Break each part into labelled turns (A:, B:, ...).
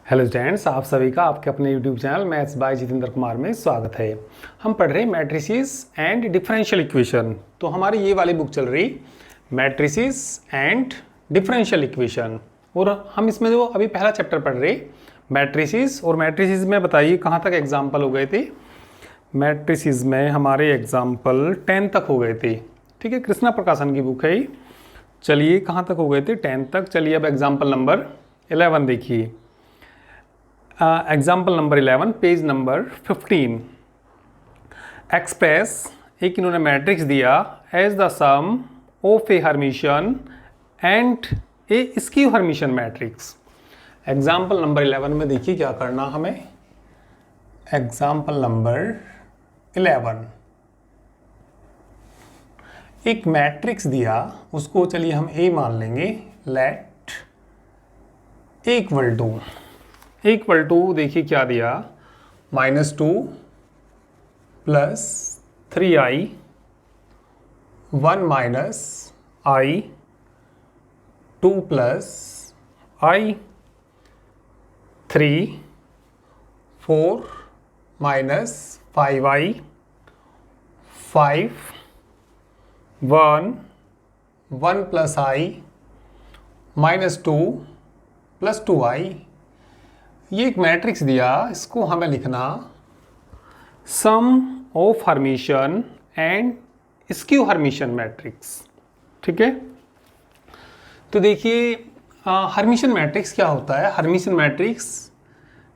A: Hello students, आप सभी का आपके अपने YouTube channel maths by Jitendra Kumar में स्वागत है। हम पढ़ रहे हैं मैट्रिसेस एंड डिफरेंशियल इक्वेशन। तो हमारी ये वाली बुक चल रही मैट्रिसेस एंड डिफरेंशियल इक्वेशन, और हम इसमें जो अभी पहला चैप्टर पढ़ रहे मैट्रिसेस। और मैट्रिसेस में बताइए कहाँ तक एग्जाम्पल हो गए थे। मैट्रिसेस में हमारे एग्जाम्पल 10 तक हो गए थे। ठीक है, कृष्णा प्रकाशन की बुक है ये। चलिए कहाँ तक हो गए थे? 10 तक। चलिए अब एग्जाम्पल नंबर 11 देखिए। Example number 11 page number 15। Express, एक इन्होंने मैट्रिक्स दिया as the sum of a hermitian and a skew hermitian matrix. Example number 11 में देखिए क्या करना हमें। एग्जाम्पल नंबर 11 एक मैट्रिक्स दिया, उसको चलिए हम ए मान लेंगे। लेट इक्वल टू देखिए क्या दिया, -2 + 3i 1 - i 2 + i 3 4 - 5i 5 1 1 + i -2 + 2i। ये एक मैट्रिक्स दिया, इसको हमें लिखना sum of hermitian and skew hermitian matrix. ठीक है, तो देखिए हर्मिशन मैट्रिक्स क्या होता है। हर्मिशन मैट्रिक्स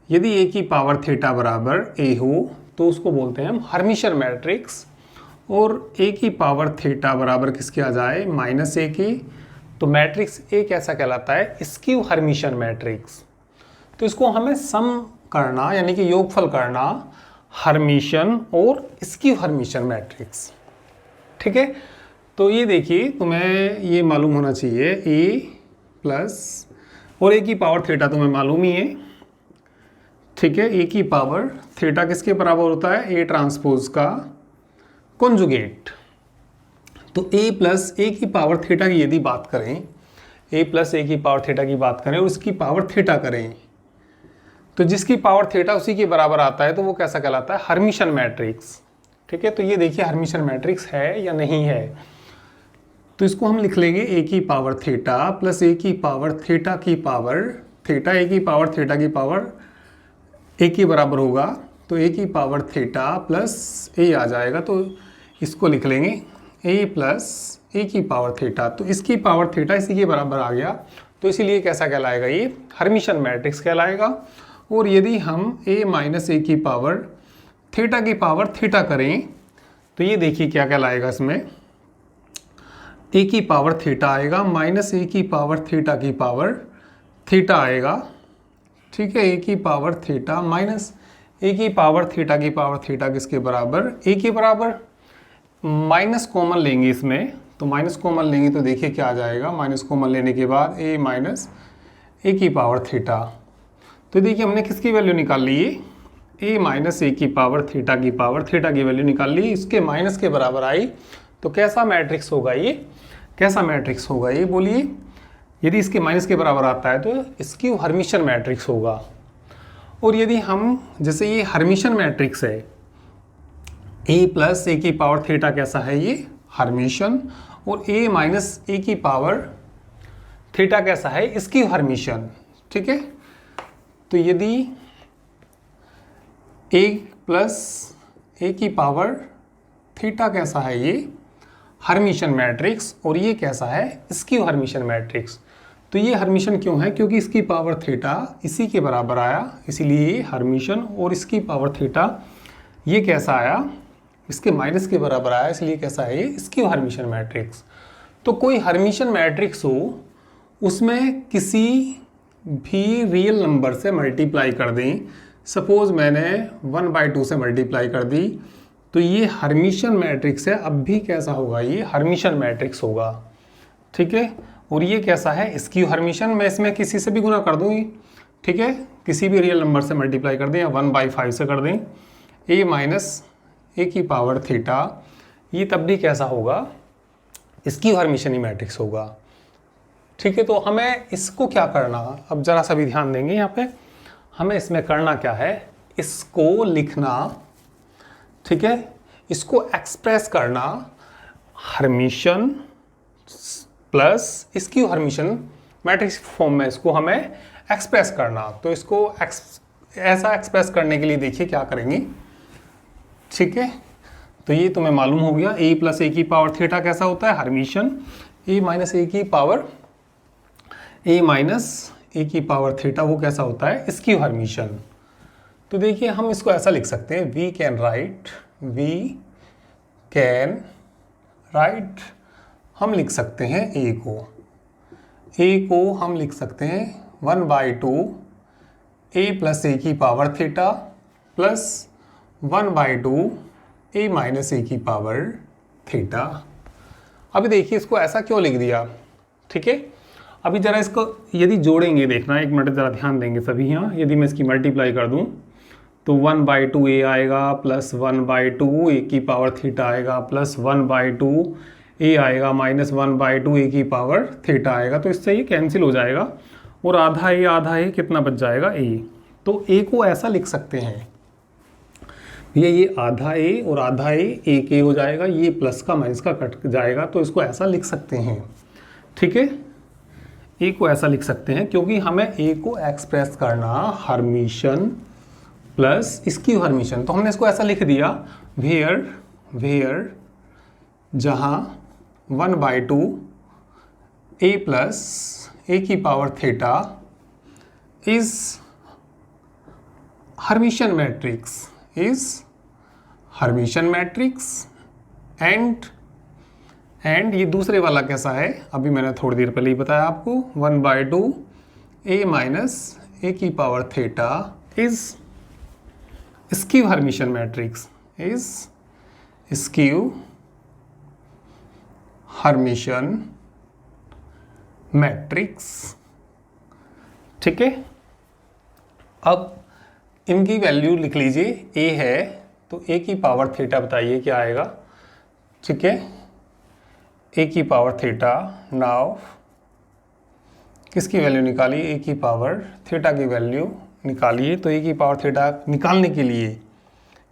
A: यदि ए की पावर थीटा बराबर ए हो तो उसको बोलते हैं हम हर्मिशन मैट्रिक्स। और ए की पावर थीटा बराबर किसके आ जाए, -a की, तो मैट्रिक्स ए कैसा कहलाता है, स्क्यू हर्मिशन मैट्रिक्स। तो इसको हमें सम करना यानी कि योगफल करना हर्मिशन और स्क्यू हर्मिशन मैट्रिक्स। ठीक है, तो ये देखिए तुम्हें ये मालूम होना चाहिए ए प्लस और ए की पावर थीटा तुम्हें मालूम ही है। ठीक है, ए की पावर थीटा किसके बराबर होता है, ए ट्रांसपोज का कॉन्जुगेट। तो ए प्लस ए की पावर थीटा की यदि बात करें, ए प्लस ए की पावर थीटा की बात करें और उसकी पावर थीटा करें, तो जिसकी पावर थीटा उसी के बराबर आता है तो वो कैसा कहलाता है, हर्मिशन मैट्रिक्स। ठीक है, तो ये देखिए हर्मिशन मैट्रिक्स है या नहीं है। तो इसको हम लिख लेंगे ए की पावर थीटा प्लस ए की पावर थीटा की पावर थीटा, ए की पावर थीटा की पावर ए के बराबर होगा, तो ए की पावर थीटा प्लस ए आ जाएगा। तो इसको लिख लेंगे ए प्लस ए की पावर थीटा, तो इसकी पावर थीटा इसी के बराबर आ गया, तो इसीलिए कैसा कहलाएगा, ये हर्मिशन मैट्रिक्स कहलाएगा। और यदि हम a - a की पावर थीटा की पावर थीटा करें तो ये देखिए क्या कहलाएगा, इसमें a की पावर थीटा आएगा -a की पावर थीटा की पावर थीटा आएगा। ठीक है, a की पावर थीटा माइनस a की पावर थीटा की पावर थीटा किसके बराबर, a के बराबर। माइनस कॉमन लेंगे इसमें, तो माइनस कॉमन लेंगे तो देखिए क्या आ जाएगा, माइनस कॉमन लेने के बाद a - a की पावर थीटा। तो देखिए हमने किसकी वैल्यू निकाल ली, a - a की पावर थीटा की वैल्यू निकाल ली, इसके माइनस के बराबर आई। तो कैसा मैट्रिक्स होगा ये, कैसा मैट्रिक्स होगा ये बोलिए। यदि इसके माइनस के बराबर आता है तो स्क्यू हर्मिशन मैट्रिक्स होगा। और यदि हम जैसे ये हर्मिशन मैट्रिक्स है, a प्लस a की पावर थीटा कैसा है, ये हर्मिशन, और a - a की पावर थीटा कैसा है, स्क्यू हर्मिशन। ठीक है, तो यदि a प्लस a की पावर थीटा कैसा है, ये हर्मिशन मैट्रिक्स, और ये कैसा है, स्क्यू हर्मिशन मैट्रिक्स। तो ये हर्मिशन क्यों है, क्योंकि इसकी पावर थीटा इसी के बराबर आया, इसीलिए ये हर्मिशन, और इसकी पावर थीटा ये कैसा आया, इसके माइनस के बराबर आया, इसलिए कैसा है, ये स्क्यू हर्मिशन मैट्रिक्स। तो कोई हर्मिशन मैट्रिक्स हो, उसमें किसी भी रियल नंबर से मल्टीप्लाई कर दें, सपोज मैंने 1/2 से मल्टीप्लाई कर दी, तो ये हर्मिशन मैट्रिक्स है। अब भी कैसा होगा, ये हर्मिशन मैट्रिक्स होगा। ठीक है, और ये कैसा है, स्क्यू हर्मिशन। मैं इसमें किसी से भी गुना कर दूँगी, ठीक है, किसी भी रियल नंबर से मल्टीप्लाई कर दें या 1/5 से कर दें, a - a की पावर थीटा, ये तब भी कैसा होगा, स्क्यू हर्मिशन ही मैट्रिक्स होगा। ठीक है, तो हमें इसको क्या करना, अब जरा सा भी ध्यान देंगे यहाँ पे। हमें इसमें करना क्या है, इसको लिखना, ठीक है, इसको एक्सप्रेस करना Hermitian plus skew hermitian matrix form में इसको हमें एक्सप्रेस करना। तो इसको ऐसा एक्सप्रेस करने के लिए देखिए क्या करेंगे, ठीक है। तो ये तुम्हें मालूम हो गया, a प्लस ए की पावर थीटा कैसा होता है, हर्मिशन a माइनस ए की पावर थीटा वो कैसा होता है, स्क्यू हर्मिशन। तो देखिए हम इसको ऐसा लिख सकते हैं, वी कैन राइट हम लिख सकते हैं a को हम लिख सकते हैं 1/2 a प्लस ए की power theta plus 1/2 a minus e की पावर थीटा। अभी देखिए इसको ऐसा क्यों लिख दिया, ठीक है। अभी जरा इसको यदि जोड़ेंगे, देखना एक मिनट जरा ध्यान देंगे सभी यहाँ। यदि मैं इसकी मल्टीप्लाई कर दूँ तो 1/2 a आएगा प्लस 1/2 a की पावर थीटा आएगा प्लस 1/2 a आएगा माइनस 1/2 a की पावर थीटा आएगा। तो इससे ये कैंसिल हो जाएगा और आधा a कितना बच जाएगा, a। तो a को ऐसा लिख सकते हैं, ये आधा a और आधा a एक a हो जाएगा, ये प्लस का माइनस का कट जाएगा। तो इसको ऐसा लिख सकते हैं, ठीक है, a को ऐसा लिख सकते हैं क्योंकि हमें a को एक्सप्रेस करना हर्मिशन प्लस स्क्यू हर्मिशन। तो हमने इसको ऐसा लिख दिया, वेयर जहाँ 1/2 a प्लस a की power theta is Hermitian matrix and ये दूसरे वाला कैसा है, अभी मैंने थोड़ी देर पहले ही बताया आपको, 1/2 a माइनस a की power theta is skew hermitian matrix, ठीक है। अब इनकी वैल्यू लिख लीजिए, a है तो a की पावर थीटा बताइए क्या आएगा, ठीक है, a की पावर थीटा। नाउ किसकी वैल्यू निकालिए, a की पावर थीटा की वैल्यू निकालिए। तो a की पावर थीटा निकालने के लिए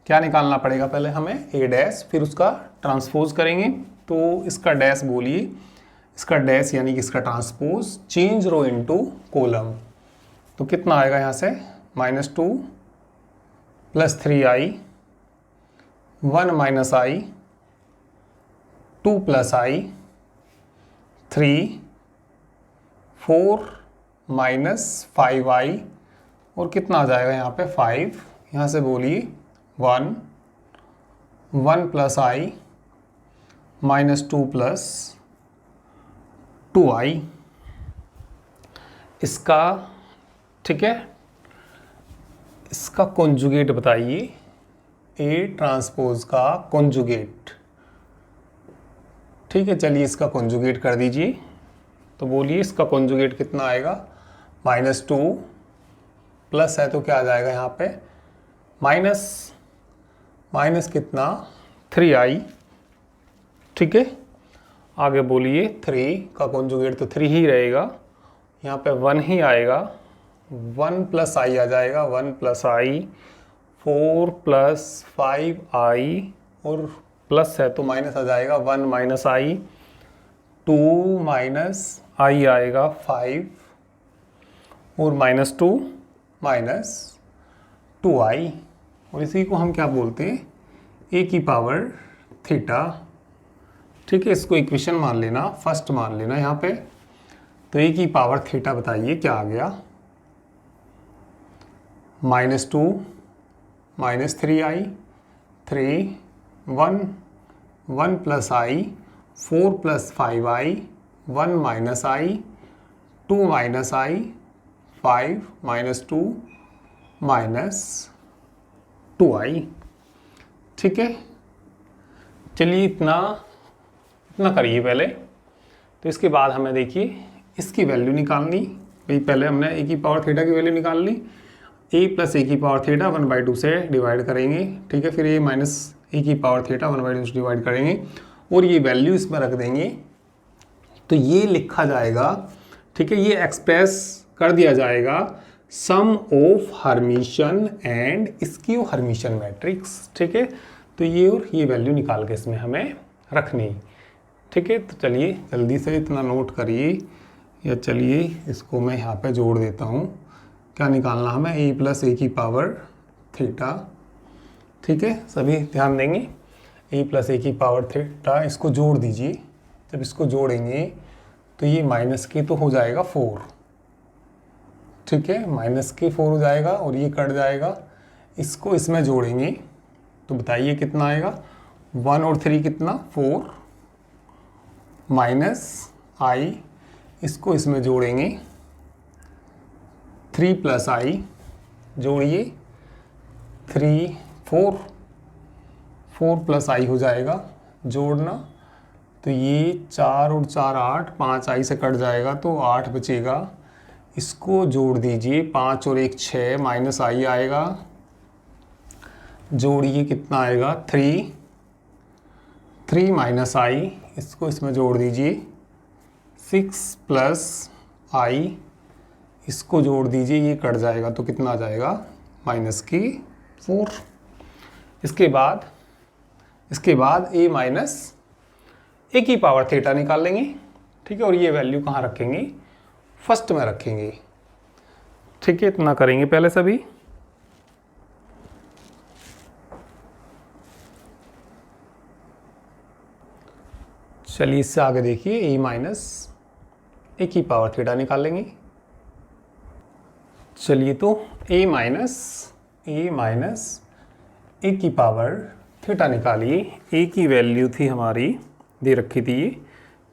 A: क्या निकालना पड़ेगा, पहले हमें a डैश, फिर उसका ट्रांसपोज करेंगे। तो इसका डैश बोलिए, इसका डैश यानी कि इसका ट्रांसपोज, चेंज रो इनटू कॉलम। तो कितना आएगा यहाँ से, -2 plus 3i 1 minus i 2 plus i 3 4 minus 5i और कितना आ जाएगा यहाँ पे 5। यहाँ से बोलिए 1 plus i minus 2 plus 2i इसका, ठीक है, इसका कॉन्जुगेट बताइए, A ट्रांसपोज का कॉन्जुगेट, ठीक है। चलिए इसका कॉन्जुगेट कर दीजिए। तो बोलिए इसका कॉन्जुगेट कितना आएगा, -2 प्लस है तो क्या आ जाएगा यहाँ पे माइनस कितना 3i, ठीक है। आगे बोलिए 3 का कॉन्जुगेट तो 3 ही रहेगा, यहाँ पे 1 ही आएगा, 1 प्लस i आ जाएगा, 1 प्लस i 4 प्लस 5i और प्लस है तो माइनस आ जाएगा, 1 माइनस i 2 माइनस i आएगा 5 और -2 माइनस 2i और इसी को हम क्या बोलते हैं, a की पावर थीटा, ठीक है। इसको इक्वेशन मान लेना, फर्स्ट मान लेना यहाँ पे। तो a की पावर थीटा बताइए क्या आ गया, -2 minus 3i 3 1 plus i 4 plus 5i 1 minus i 2 minus i 5 minus 2 minus 2i, ठीक है। चलिए इतना करिए पहले। तो इसके बाद हमें देखिए इसकी वैल्यू निकालनी, भाई पहले हमने a की पावर थीटा की वैल्यू निकाल ली, a प्लस a की पावर थीटा 1/2 से डिवाइड करेंगे, ठीक है। फिर a माइनस a की पावर थीटा 1/2 से डिवाइड करेंगे और ये वैल्यू इसमें रख देंगे। तो ये लिखा जाएगा, ठीक है, ये एक्सप्रेस कर दिया जाएगा sum of hermitian and skew hermitian matrix. ठीक है, तो ये और ये वैल्यू निकाल के इसमें हमें रखनी। ठीक है, तो चलिए जल्दी से इतना नोट करिए, या चलिए इसको मैं यहाँ पे जोड़ देता हूँ। क्या निकालना हमें, a प्लस ए की पावर थीटा। ठीक है, सभी ध्यान देंगे, a प्लस ए की पावर थीटा, इसको जोड़ दीजिए। जब इसको जोड़ेंगे तो ये माइनस के तो हो जाएगा 4। ठीक है, माइनस के 4 हो जाएगा और ये कट जाएगा। इसको इसमें जोड़ेंगे तो बताइए कितना आएगा, 1 और 3 कितना 4 माइनस आई, इसको इसमें जोड़ेंगे 3 प्लस आई, जोड़िए 3 4 प्लस आई हो जाएगा, जोड़ना तो ये 4 और 4 8, 5 आई से कट जाएगा तो 8 बचेगा। इसको जोड़ दीजिए, 5 और 1 6 माइनस आई आएगा, जोड़िए कितना आएगा 3 माइनस आई, इसको इसमें जोड़ दीजिए 6 प्लस आई, इसको जोड़ दीजिए, ये कट जाएगा तो कितना आ जाएगा माइनस की 4। इसके बाद a माइनस ए की पावर थीटा निकाल लेंगे। ठीक है, और ये वैल्यू कहाँ रखेंगे, फर्स्ट में रखेंगे। ठीक है, इतना करेंगे पहले सभी। चलिए इससे आगे देखिए, a माइनस ए की पावर थीटा निकाल लेंगे। चलिए तो a माइनस ए की पावर थीटा निकालिए। a की वैल्यू थी हमारी, दे रखी थी ये।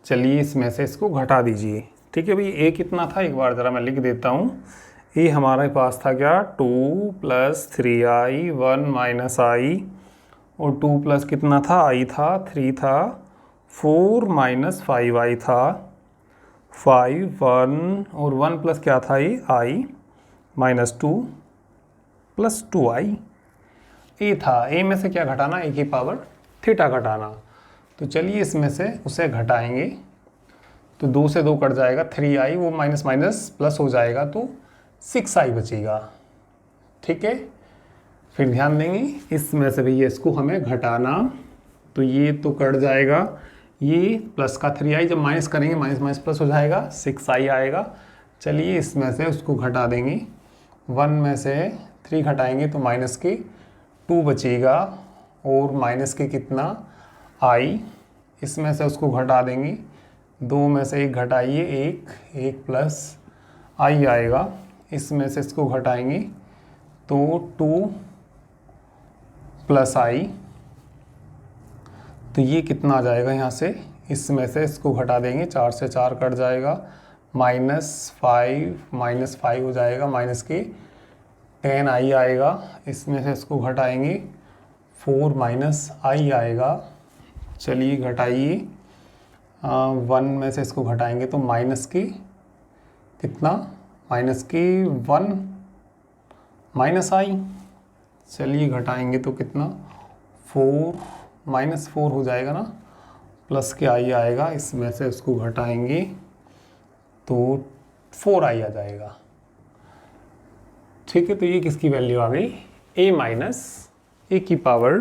A: चलिए इसमें से इसको घटा दीजिए। ठीक है भाई, a कितना था एक बार ज़रा मैं लिख देता हूँ। a हमारे पास था क्या, 2 प्लस 3i 1 माइनस आई, और 2 प्लस कितना था, i था 3 था, 4 माइनस 5i था 5 1, और 1 प्लस क्या था ये i minus 2 plus 2i। a था, a में से क्या घटाना, a की पावर थीटा घटाना। तो चलिए इसमें से उसे घटाएंगे तो 2 से 2 कट जाएगा, 3i, वो माइनस माइनस प्लस हो जाएगा तो 6i बचेगा। ठीक है, फिर ध्यान देंगे इसमें से भैया इसको हमें घटाना, तो ये तो कट जाएगा, ये प्लस का 3i जब माइनस करेंगे माइनस माइनस प्लस हो जाएगा, 6i आएगा। चलिए इसमें से उसको घटा देंगे, 1 में से 3 घटाएंगे तो माइनस के 2 बचेगा, और माइनस के कितना i, इसमें से उसको घटा देंगे, 2 में से 1 घटाइए, 1 प्लस i आएगा। इसमें से इसको घटाएंगे तो 2 प्लस i, तो ये कितना आ जाएगा यहाँ से, इसमें से इसको घटा देंगे, 4 से 4 कट जाएगा, -5 हो जाएगा, माइनस के 10i आएगा। इसमें से इसको घटाएंगे 4 माइनस i आएगा। चलिए घटाइए, 1 में से इसको घटाएंगे तो माइनस के कितना, माइनस के 1 माइनस i। चलिए घटाएंगे तो कितना, 4 माइनस 4 हो जाएगा ना, प्लस के i आएगा। इसमें से उसको घटाएंगे तो 4i आ जाएगा। ठीक है, तो ये किसकी वैल्यू आ गई, a माइनस ए की पावर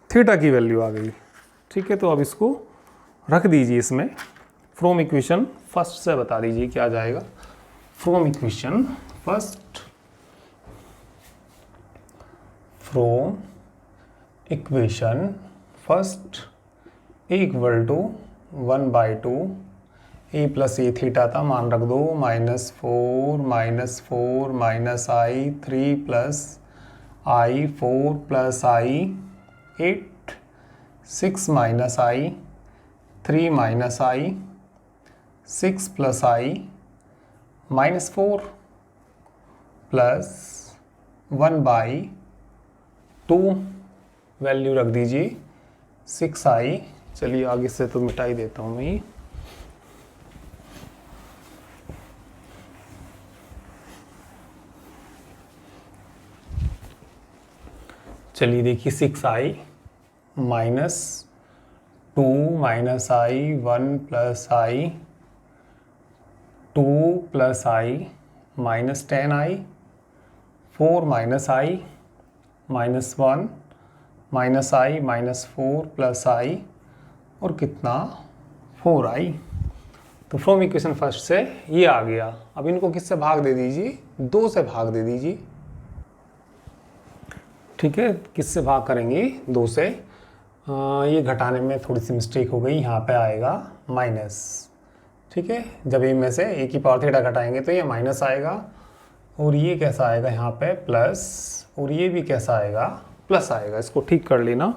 A: थीटा की वैल्यू आ गई। ठीक है, तो अब इसको रख दीजिए इसमें, फ्रॉम इक्वेशन फर्स्ट से बता दीजिए क्या आ जाएगा। From equation first, from equation first a equal to 1/2 a plus A theta था, मान रख दो, -4 minus I 3 plus I 4 plus I 8, 6 minus I 3 minus I 6 plus I -4 plus 1/2 value रख दीजिए 6i। चलिए आगे से तो मिटा ही देता हूँ मैं ये। चलिए देखिए 6i माइनस 2 माइनस आई 1 प्लस आई 2 प्लस आई माइनस 10i 4 माइनस आई माइनस 1 माइनस आई माइनस 4 प्लस आई और कितना 4i। तो फ्रॉम इक्वेशन फर्स्ट से ये आ गया। अब इनको किससे भाग दे दीजिए, 2 से भाग दे दीजिए। ठीक है, किससे भाग करेंगे, 2 से। ये घटाने में थोड़ी सी मिस्टेक हो गई, यहाँ पे आएगा माइनस। ठीक है, जब ए में से ए की पावर थीटा घटाएंगे तो ये माइनस आएगा, और ये कैसा आएगा यहाँ पे प्लस, और ये भी कैसा आएगा प्लस आएगा। इसको ठीक कर लेना।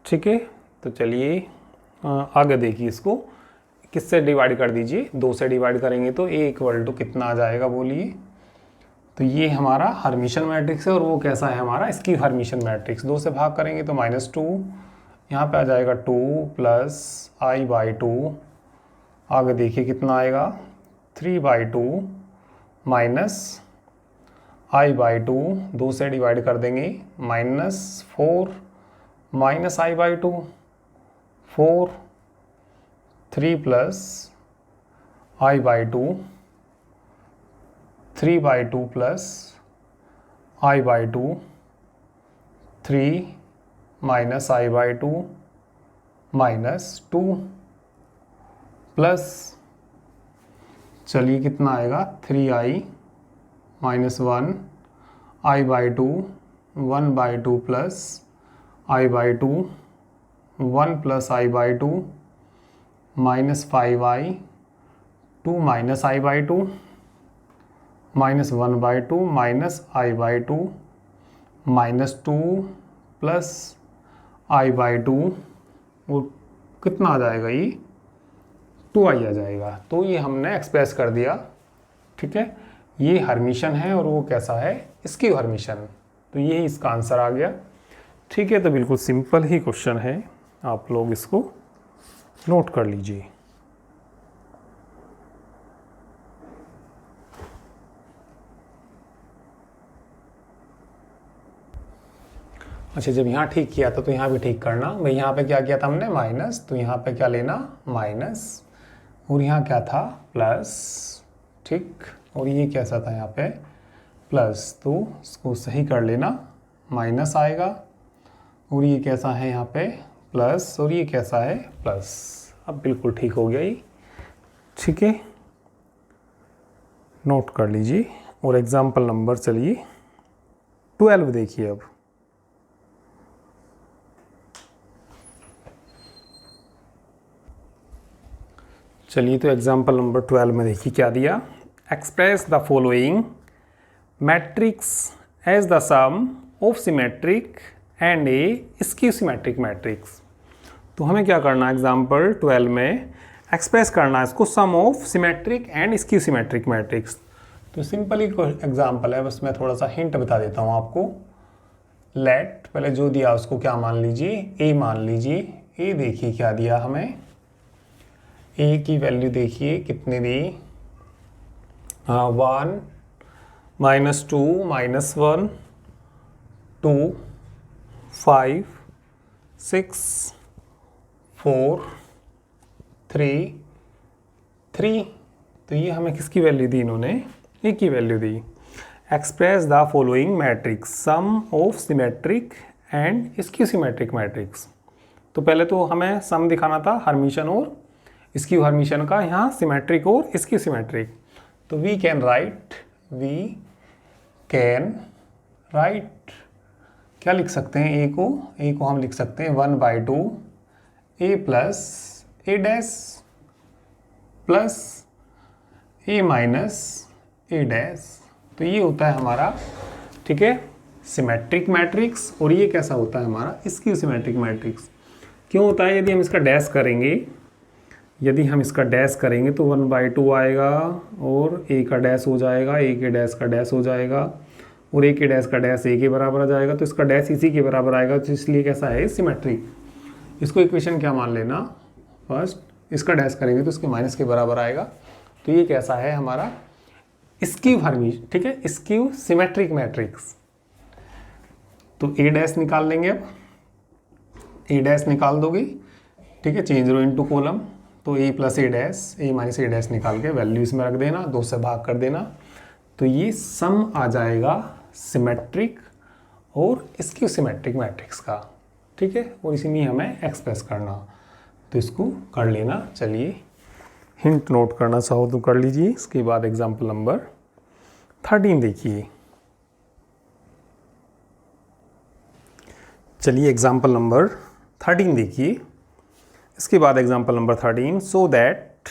A: ठीक है, तो चलिए आगे देखिए, इसको किससे डिवाइड कर दीजिए, 2 से डिवाइड करेंगे तो ए इक्वल टू कितना आ जाएगा बोलिए। तो ये हमारा हर्मिशन मैट्रिक्स है, और वो कैसा है हमारा स्क्यू हर्मिशन मैट्रिक्स। 2 से भाग करेंगे तो -2, यहाँ पे आ जाएगा 2 प्लस i/2। आगे देखिए कितना आएगा 3/2 माइनस i/2, 2 से डिवाइड कर देंगे -4 minus i/2 4, 3 plus i/2 3/2 plus i/2 3 minus i/2 -2 plus, चलिए कितना आएगा 3i -1 i/2 1/2 plus i/2 1 plus i/2 -5i 2 minus i/2 -1/2 minus i/2 -2 plus i/2, वो कितना आ जाएगा, ये 2i आ जाएगा। तो ये हमने एक्सप्रेस कर दिया। ठीक है, ये हर्मिशन है और वो कैसा है स्क्यू हर्मिशन। तो यही इसका आंसर आ गया। ठीक है, तो बिल्कुल सिंपल ही क्वेश्चन है, आप लोग इसको नोट कर लीजिए। अच्छा, जब यहाँ ठीक किया था तो यहाँ भी ठीक करना। भाई यहाँ पे क्या किया था हमने माइनस, तो यहाँ पे क्या लेना माइनस, और यहाँ क्या था प्लस। ठीक, और ये कैसा था यहाँ पे प्लस, तो इसको सही कर लेना, माइनस आएगा, और ये कैसा है यहाँ पे प्लस, और ये कैसा है प्लस। अब बिल्कुल ठीक हो गया ये। ठीक है, नोट कर लीजिए। और एग्जाम्पल नंबर चलिए 12 देखिए। अब चलिए, तो एग्जाम्पल नंबर 12 में देखिए क्या दिया। Express the following matrix as the sum of symmetric and a skew symmetric matrix. तो हमें क्या करना है, एग्जाम्पल 12 में एक्सप्रेस करना है इसको sum of symmetric and skew symmetric matrix. तो सिंपल ही एग्जाम्पल है, बस मैं थोड़ा सा हिंट बता देता हूँ आपको। लेट, पहले जो दिया उसको क्या मान लीजिए, ए मान लीजिए। ए देखिए क्या दिया हमें, ए की वैल्यू देखिए कितनी दी, 1 -2 -1 2 5 6 4 3 3। तो ये हमें किसकी वैल्यू दी इन्होंने, ए की वैल्यू दी। Express the following matrix sum of symmetric and skew symmetric matrix. तो पहले तो हमें सम दिखाना था हर्मिशन और स्क्यू हर्मिशन का, यहाँ सिमेट्रिक और स्क्यू सिमेट्रिक। तो वी कैन राइट क्या लिख सकते हैं, ए को हम लिख सकते हैं 1/2 ए plus A dash plus A minus A dash. तो ये होता है हमारा, ठीक है, सिमेट्रिक मैट्रिक्स। और ये कैसा होता है हमारा स्क्यू सिमेट्रिक मैट्रिक्स। क्यों होता है, यदि हम इसका डैश करेंगे, तो 1/2 आएगा, और ए का डैश हो जाएगा, ए के डैश का डैश हो जाएगा, और ए के डैश का डैश ए के बराबर आ जाएगा, तो इसका डैश इसी के बराबर आएगा। तो इसलिए कैसा है सिमेट्रिक। इसको इक्वेशन क्या मान लेना, फर्स्ट इसका डैश करेंगे तो इसके माइनस के बराबर आएगा। तो ये कैसा है हमारा स्क्यू हर्मिशन, ठीक है, स्क्यू सिमेट्रिक मैट्रिक्स। तो ए डैश निकाल लेंगे। अब ए डैश निकाल दोगे, ठीक है, चेंज रो इनटू कॉलम। तो A plus A dash, A minus A dash निकाल के वैल्यू इसमें रख देना, 2 से भाग कर देना। तो ये सम आ जाएगा सिमेट्रिक और स्क्यू सिमेट्रिक मैट्रिक्स का, ठीक है, और इसी में हमें एक्सप्रेस करना, तो इसको कर लेना। चलिए हिंट नोट करना चाहो तो कर लीजिए। इसके बाद एग्जाम्पल नंबर 13 देखिए। चलिए एग्जाम्पल नंबर 13 देखिए। इसके बाद example number 13, so that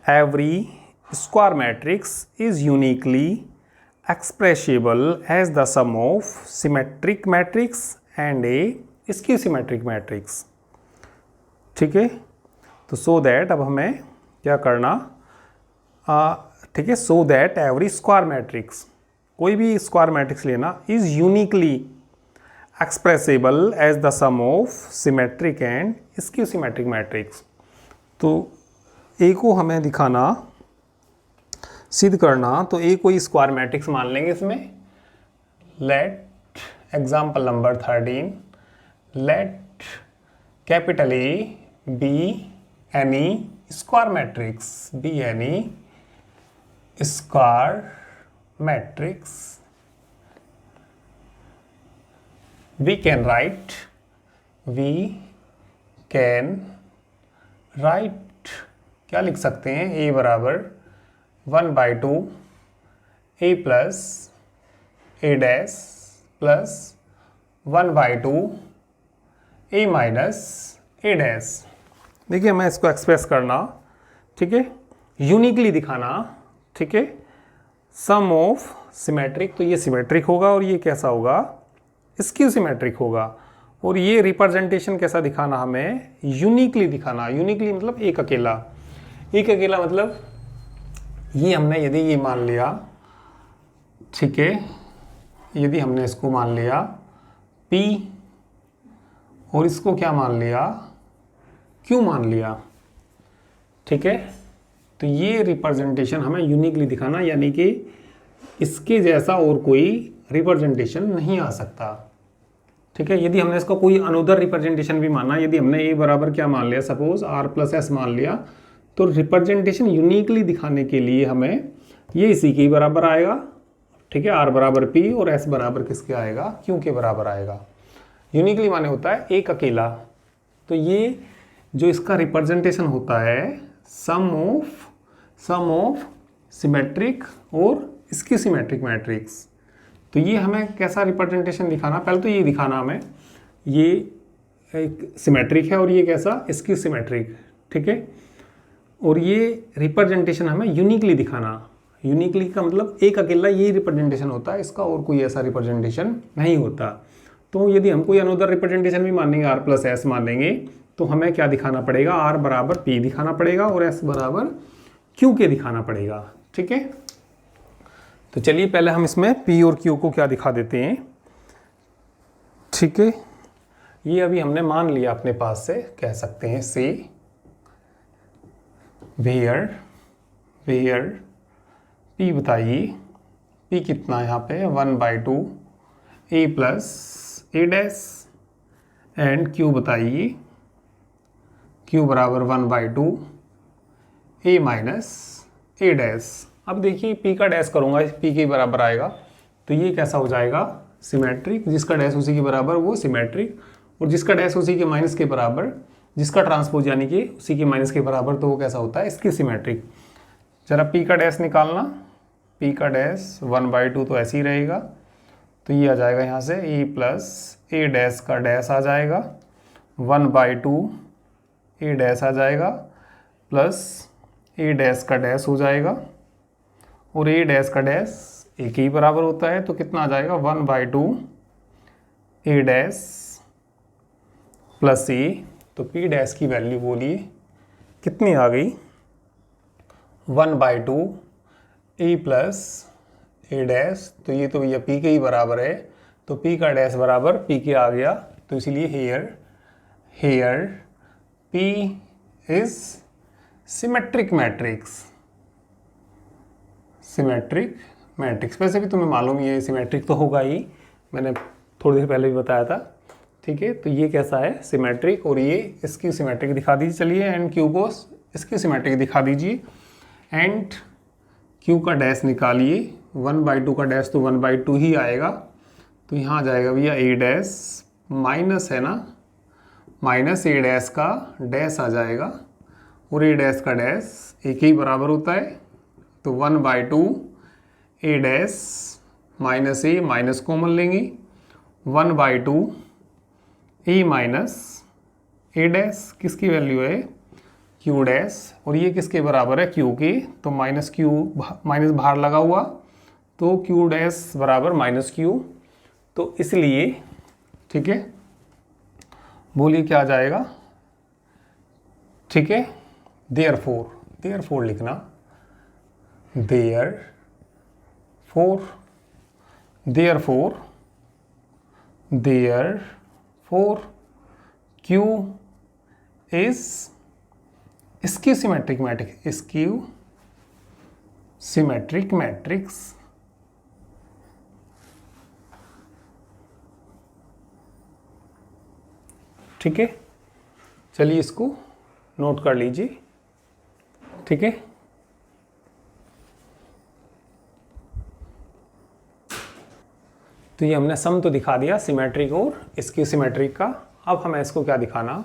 A: every square matrix is uniquely expressible as the sum of symmetric matrix and a skew symmetric matrix, ठीक है। तो सो दैट, अब हमें क्या करना, ठीक है, so that every square matrix, कोई भी स्क्वायर मैट्रिक्स लेना, is uniquely expressible as the sum of symmetric and skew symmetric matrix. तो ए को हमें दिखाना, सिद्ध करना, तो ए कोई स्क्वायर मैट्रिक्स मान लेंगे इसमें। Let example number 13, let capital A be any square matrix, be any square matrix. we can write क्या लिख सकते हैं, a बराबर 1/2 a plus a dash plus 1/2 a minus a dash. देखिए हमें इसको एक्सप्रेस करना, ठीक है, यूनिकली दिखाना, ठीक है, सम ऑफ सिमेट्रिक, तो ये सिमेट्रिक होगा और ये कैसा होगा, स्क्यू सिमेट्रिक होगा। और ये रिप्रेजेंटेशन कैसा दिखाना, हमें यूनिकली दिखाना। यूनिकली मतलब एक अकेला, एक अकेला मतलब ये हमने यदि ये मान लिया, ठीक है, यदि हमने इसको मान लिया P और इसको क्या मान लिया, Q मान लिया, ठीक है, तो ये रिप्रेजेंटेशन हमें यूनिकली दिखाना, यानी कि इसके जैसा और कोई रिप्रेजेंटेशन नहीं आ सकता, ठीक है। यदि हमने इसका कोई अनदर रिप्रेजेंटेशन भी माना, यदि हमने ए बराबर क्या मान लिया, सपोज r प्लस एस मान लिया, तो रिप्रेजेंटेशन यूनिकली दिखाने के लिए हमें ये इसी के बराबर आएगा, ठीक है, r बराबर p और s बराबर किसके आएगा, q के बराबर आएगा। यूनिकली माने होता है एक अकेला। तो ये जो इसका रिप्रेजेंटेशन होता है सम ऑफ सिमेट्रिक और स्क्यू सिमेट्रिक मैट्रिक्स। तो ये हमें कैसा रिप्रेजेंटेशन दिखाना, पहले तो ये दिखाना हमें, ये एक सिमेट्रिक है और ये कैसा, स्क्यू सिमेट्रिक, ठीक है। और ये रिप्रेजेंटेशन हमें यूनिकली दिखाना। यूनिकली का मतलब एक अकेला ये रिप्रेजेंटेशन होता है, इसका और कोई ऐसा रिप्रेजेंटेशन नहीं होता। तो यदि हम कोई अनदर रिप्रेजेंटेशन भी मानेंगे, r प्लस एस मान लेंगे, तो हमें क्या दिखाना पड़ेगा, r बराबर p दिखाना पड़ेगा और s बराबर q के दिखाना पड़ेगा, ठीक है। तो चलिए पहले हम इसमें P और Q को क्या दिखा देते हैं, ठीक है। ये अभी हमने मान लिया अपने पास से, कह सकते हैं से वेयर P बताइए, P कितना है यहाँ पे 1/2 a plus a dash, and Q बताइए, Q बराबर 1/2 a माइनस a डैश। अब देखिए P का डैश करूँगा, P के बराबर आएगा, तो ये कैसा हो जाएगा, सिमेट्रिक, जिसका डैश उसी के बराबर वो सिमेट्रिक, और जिसका डैश उसी के माइनस के बराबर, जिसका ट्रांसपोज यानी कि उसी के माइनस के बराबर, तो वो कैसा होता है, स्क्यू सिमेट्रिक। जरा P का डैश निकालना, P का डैश 1/2 तो ऐसे ही रहेगा, तो ये आ जाएगा यहाँ से a प्लस a डैश का डैश आ जाएगा, 1/2 a डैश आ जाएगा, प्लस a डैश का डैश हो जाएगा, और a डैश का डैश एक ही बराबर होता है, तो कितना आ जाएगा 1/2 a डैश प्लस a। तो p डैश की वैल्यू बोलिए कितनी आ गई, 1/2 a प्लस a डैश, तो ये तो भैया p के ही बराबर है, तो p का डैश बराबर p के आ गया। तो इसीलिए here p is symmetric matrix. वैसे भी तुम्हें मालूम ये सिमेट्रिक तो होगा ही, मैंने थोड़ी देर पहले भी बताया था, ठीक है। तो ये कैसा है, सिमेट्रिक, और ये स्क्यू सिमेट्रिक दिखा दीजिए चलिए, एंड Q को स्क्यू सिमेट्रिक दिखा दीजिए, एंड Q का डैश निकालिए 1/2 का डैश तो 1/2 ही आएगा, तो यहाँ आ जाएगा भैया ए डैश माइनस है ना, माइनस ए डैश का डैश आ जाएगा और ए डैश का डैश एक ही बराबर होता है, तो 1/2 ए डैश माइनस ए माइनस कॉमन लेंगे, 1/2 ए माइनस ए डैश किसकी वैल्यू है क्यू डैश, और ये किसके बराबर है क्यू के, तो माइनस क्यू माइनस बाहर लगा हुआ, तो क्यू डैश बराबर माइनस क्यू, तो इसलिए ठीक है बोलिए क्या आ जाएगा, ठीक है देयरफॉर लिखना, therefore Q is skew symmetric matrix. ठीक है, चलिए इसको नोट कर लीजिए। ठीक है, तो ये हमने सम तो दिखा दिया सिमेट्रिक और स्क्यू सिमेट्रिक का, अब हमें इसको क्या दिखाना,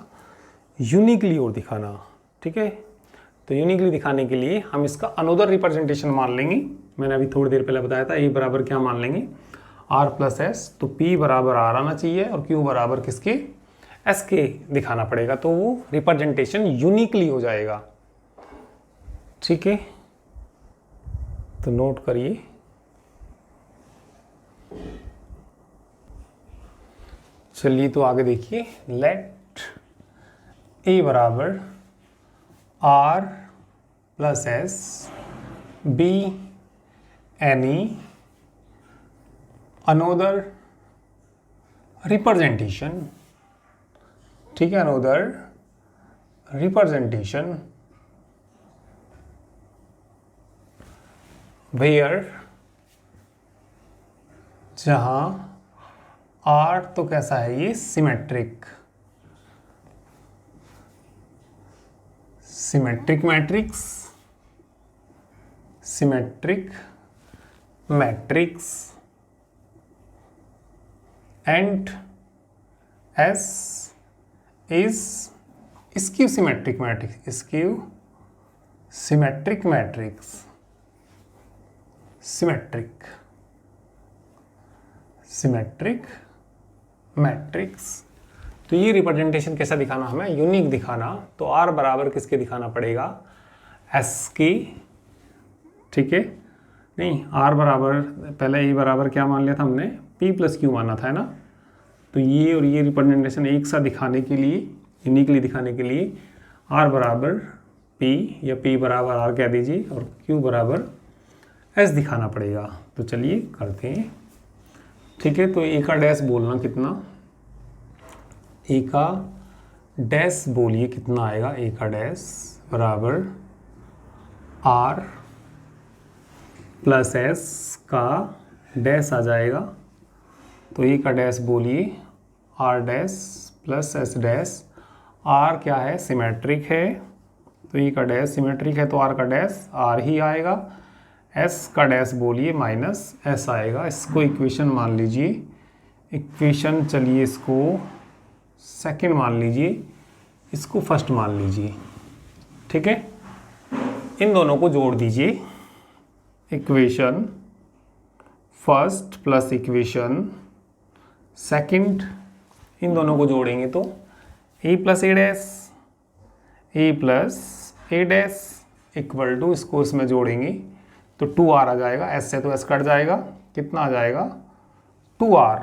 A: यूनिकली और दिखाना। ठीक है, तो यूनिकली दिखाने के लिए हम इसका अनदर रिप्रेजेंटेशन मान लेंगे, मैंने अभी थोड़ी देर पहले बताया था, ए बराबर क्या मान लेंगे आर प्लस एस, तो पी बराबर आर आना चाहिए और क्यू बराबर किसके एस के दिखाना पड़ेगा, तो वो रिप्रेजेंटेशन यूनिकली हो जाएगा। ठीक है, तो नोट करिए, चलिए तो आगे देखिए, लेट ए बराबर R plus S be any another representation. ठीक है, अनोदर रिप्रेजेंटेशन वेयर, जहां आर तो कैसा है ये symmetric matrix and S is skew symmetric matrix. तो ये रिप्रेजेंटेशन कैसा दिखाना हमें, यूनिक दिखाना, तो आर बराबर किसके दिखाना पड़ेगा एस की। ठीक है, नहीं आर बराबर पहले ए बराबर क्या मान लिया था हमने, पी प्लस क्यू माना था, है ना, तो ये और ये रिप्रेजेंटेशन एक साथ दिखाने के लिए, यूनिकली दिखाने के लिए आर बराबर पी या पी बराबर आर कह दीजिए और क्यू बराबर एस दिखाना पड़ेगा। तो चलिए करते हैं। ठीक है, तो ए का डैश बोलना कितना, ए का डैश बोलिए कितना आएगा, ए का डैश बराबर आर प्लस एस का डैश आ जाएगा, तो ए का डैश बोलिए R dash plus S dash, R क्या है सिमेट्रिक है, तो ए का डैश सिमेट्रिक है तो आर का डैश आर ही आएगा, एस का डैश बोलिए माइनस एस आएगा। इसको इक्वेशन मान लीजिए, इक्वेशन चलिए इसको सेकंड मान लीजिए, इसको फर्स्ट मान लीजिए। ठीक है, इन दोनों को जोड़ दीजिए, equation first plus equation second, इन दोनों को जोड़ेंगे तो A plus A dash equal to, इसको इसमें जोड़ेंगे तो 2r आ जाएगा, एस से तो एस कट जाएगा, कितना आ जाएगा 2r,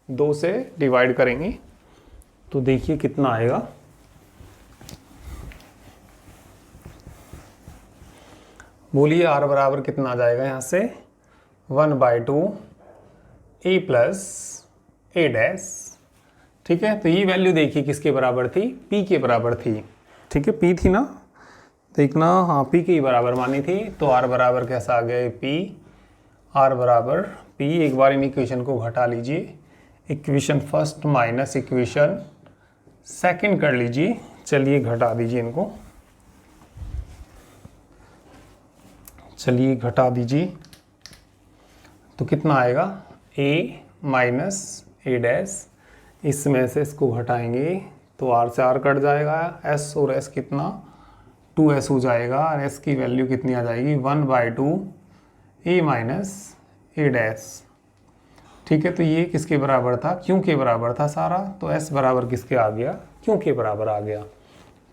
A: 2 से डिवाइड करेंगे तो देखिए कितना आएगा, बोलिए r बराबर कितना आ जाएगा यहाँ से 1/2 ए प्लस ए डैश। ठीक है, तो ये वैल्यू देखिए किसके बराबर थी, p के बराबर थी। ठीक है, p थी ना, देखना, हाँ p के ही बराबर मानी थी, तो r बराबर कैसा आ गया p, r बराबर p, एक बार इन इक्वेशन को घटा लीजिए, equation first minus equation second कर लीजिए, चलिए घटा दीजिए इनको, चलिए घटा दीजिए, तो कितना आएगा a माइनस a डैश, इसमें से इसको घटाएंगे तो r से r कट जाएगा, s और s कितना 2s हो जाएगा, और s की वैल्यू कितनी आ जाएगी 1/2 a माइनस a डैश। ठीक है, तो ये किसके बराबर था, क्यों के बराबर था सारा, तो s बराबर किसके आ गया, क्यों के बराबर आ गया।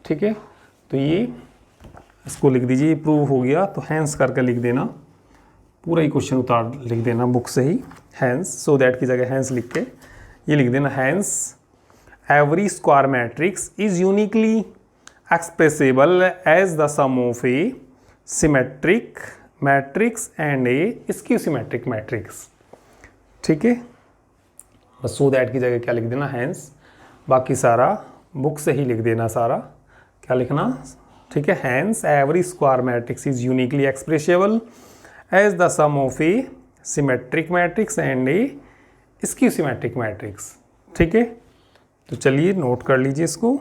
A: ठीक है, तो ये इसको लिख दीजिए, ये प्रूव हो गया। तो हैंस करके लिख देना, पूरा ही क्वेश्चन उतार लिख देना बुक से ही, हैंस, सो दैट की जगह हैंस लिख के ये लिख देना, hence every square matrix is uniquely expressible as the sum of a symmetric matrix and a skew symmetric matrix. ठीक है, बस सो दैट की जगह क्या लिख देना, हैंस, बाकी सारा बुक से ही लिख देना सारा, क्या लिखना। ठीक है, hence every square matrix is uniquely expressible as the sum of a symmetric matrix and a skew symmetric matrix. ठीक है, तो चलिए नोट कर लीजिए इसको।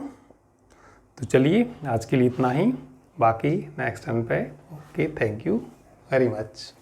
A: तो चलिए आज के लिए इतना ही, बाकी नेक्स्ट टर्न पे। Okay, thank you very much.